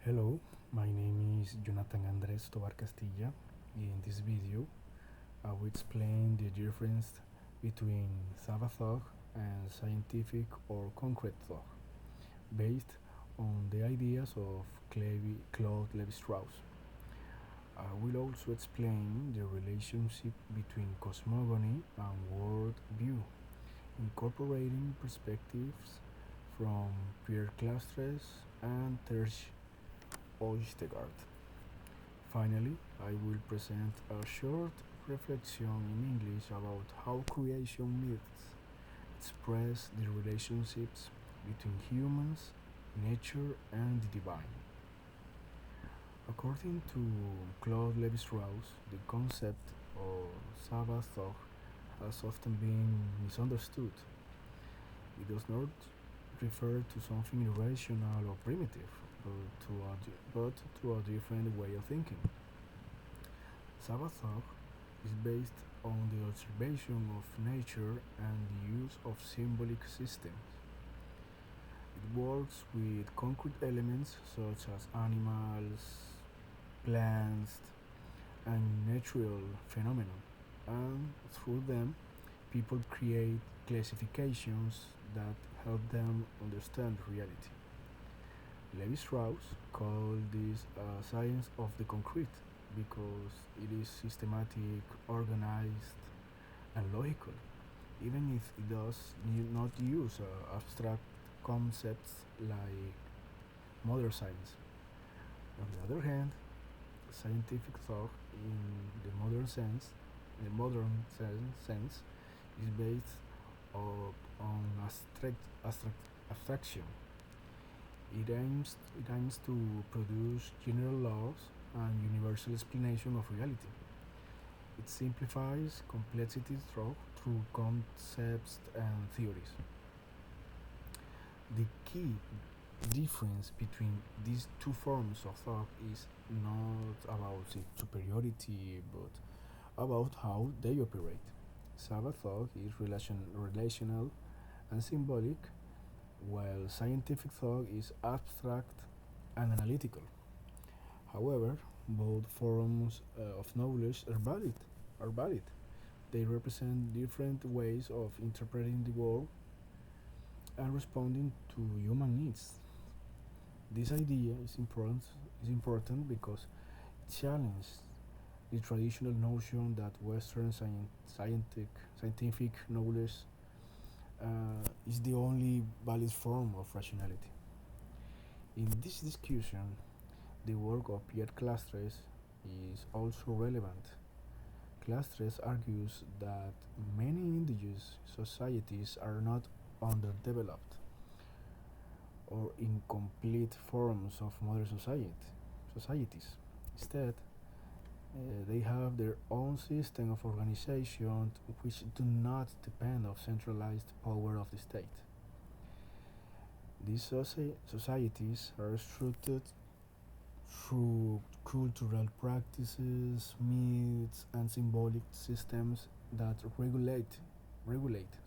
Hello, my name is Jonathan Andres Tobar Castilla. In this video, I will explain the difference between Sabbath thought and scientific or concrete thought, based on the ideas of Claude Levi-Strauss. I will also explain the relationship between cosmogony and world view, incorporating perspectives from Pierre Clastres and Terje Oystegard. Finally, I will present a short reflection in English about how creation myths express the relationships between humans, nature, and the divine. According to Claude Levi-Strauss, the concept of Sabbath thought has often been misunderstood. It does not refer to something irrational or primitive, but to a different way of thinking. Sabbath thought is based on the observation of nature and the use of symbolic systems. It works with concrete elements such as animals, plants, and natural phenomena, and through them, people create classifications that help them understand reality. Levi Strauss called this a science of the concrete because it is systematic, organized, and logical, even if it does not use abstract concepts like modern science. On the other hand, scientific thought in the modern sense, is based on abstraction. It aims to produce general laws and universal explanation of reality. It simplifies complexity through concepts and theories. The key difference between these two forms of thought is not about superiority but about how they operate. Sabbath thought is relational and symbolic, while scientific thought is abstract and analytical. However, both forms of knowledge are valid. They represent different ways of interpreting the world and responding to human needs. This idea is important because it challenges the traditional notion that Western scientific knowledge is the only valid form of rationality. In this discussion, the work of Pierre Clastres is also relevant. Clastres argues that many indigenous societies are not underdeveloped or incomplete forms of modern societies. Instead, they have their own system of organization which do not depend on centralized power of the state. These societies are structured through cultural practices, myths, and symbolic systems that regulate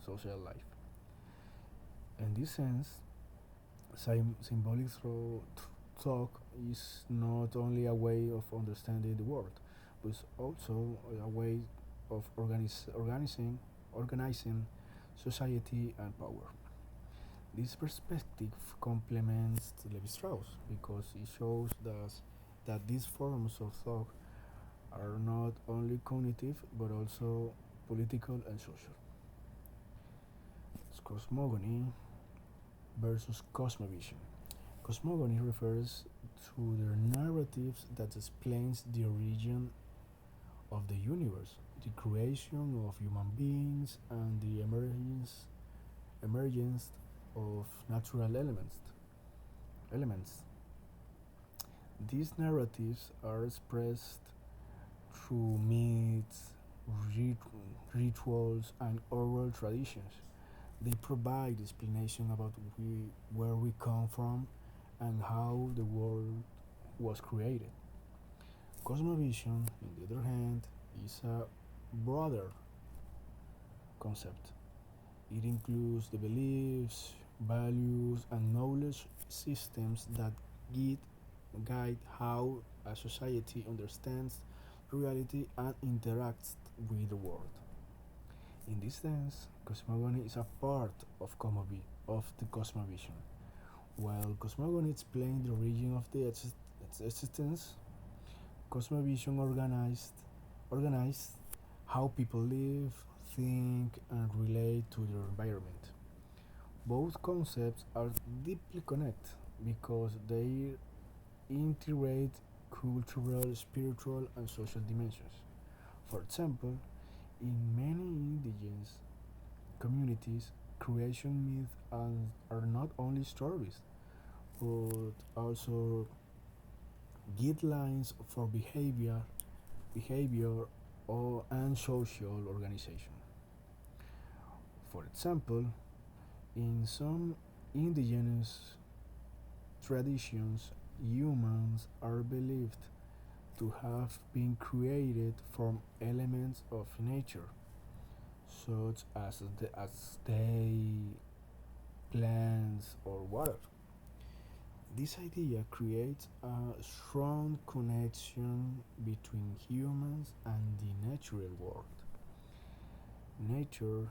social life. In this sense, symbolic talk is not only a way of understanding the world, but also a way of organizing society and power. This perspective complements Levi Strauss because it shows that these forms of thought are not only cognitive but also political and social. Cosmogony versus cosmovision. Cosmogony refers to the narratives that explains the origin of the universe, the creation of human beings, and the emergence of natural elements. These narratives are expressed through myths, rit- rituals, and oral traditions. They provide explanation about where we come from and how the world was created. Cosmovision, on the other hand, is a broader concept. It includes the beliefs, values, and knowledge systems that guide guide how a society understands reality and interacts with the world. In this sense, cosmogony is a part of the cosmovision. While cosmogony explains the origin of the existence, cosmovision organized how people live, think, and relate to their environment. Both concepts are deeply connected because they integrate cultural, spiritual, and social dimensions. For example, in many indigenous communities, creation are not only stories but also guidelines for behavior, and social organization. For example, in some indigenous traditions, humans are believed to have been created from elements of nature, such as they, plants, or water. This idea creates a strong connection between humans and the natural world. Nature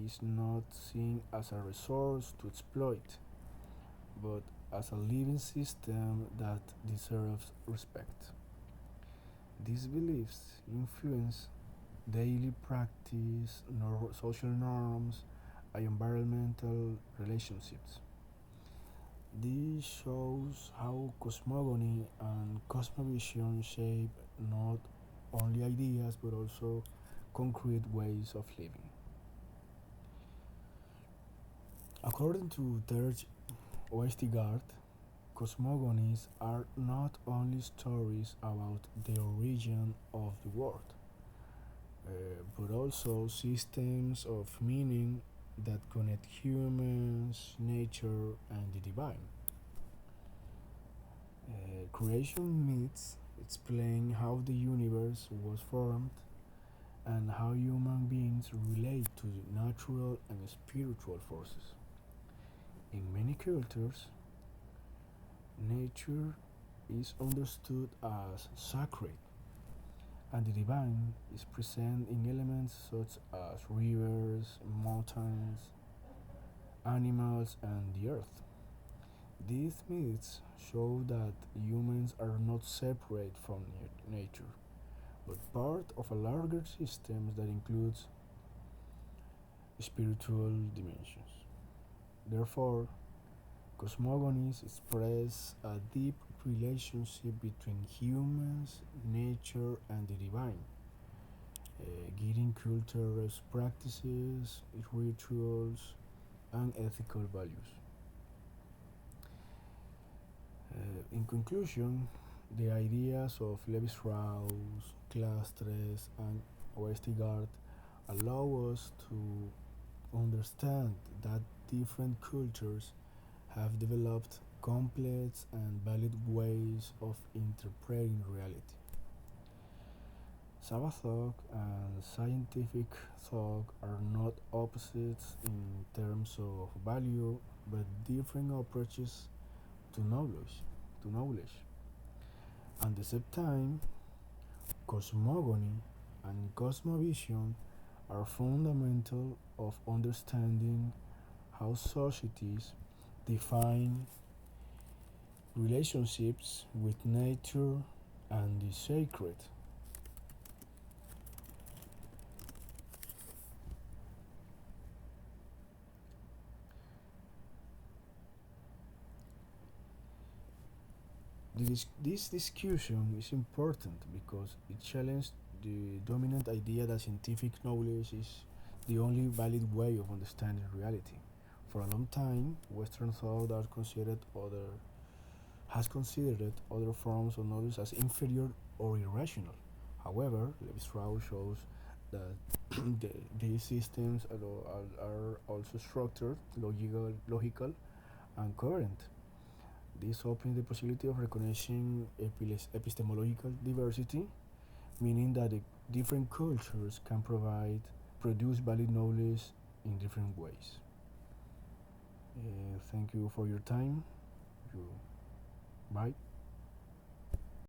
is not seen as a resource to exploit, but as a living system that deserves respect. These beliefs influence daily practice, social norms, and environmental relationships. This shows how cosmogony and cosmovision shape not only ideas but also concrete ways of living. According to Terj Oestigard, cosmogonies are not only stories about the origin of the world, but also systems of meaning that connect humans, nature, and the divine. Creation myths explain how the universe was formed and how human beings relate to natural and spiritual forces. In many cultures, nature is understood as sacred, and the divine is present in elements such as rivers, mountains, animals, and the earth. These myths show that humans are not separate from nature, but part of a larger system that includes spiritual dimensions. Therefore, cosmogonies express a deep relationship between humans, nature, and the divine, guiding cultures, practices, rituals, and ethical values. In conclusion, the ideas of Levi Strauss, Clastres, and Westergaard allow us to understand that different cultures have developed complex and valid ways of interpreting reality. Sabbath thought and scientific thought are not opposites in terms of value, but different approaches to knowledge. To knowledge. At the same time, cosmogony and cosmovision are fundamental of understanding how societies define relationships with nature and the sacred. This discussion is important because it challenges the dominant idea that scientific knowledge is the only valid way of understanding reality. For a long time, Western thought has considered other forms of knowledge as inferior or irrational. However, Levi-Strauss shows that these systems are also structured, logical, and coherent. This opens the possibility of recognizing epistemological diversity, meaning that the different cultures can produce valid knowledge in different ways. Thank you for your time. You, bye.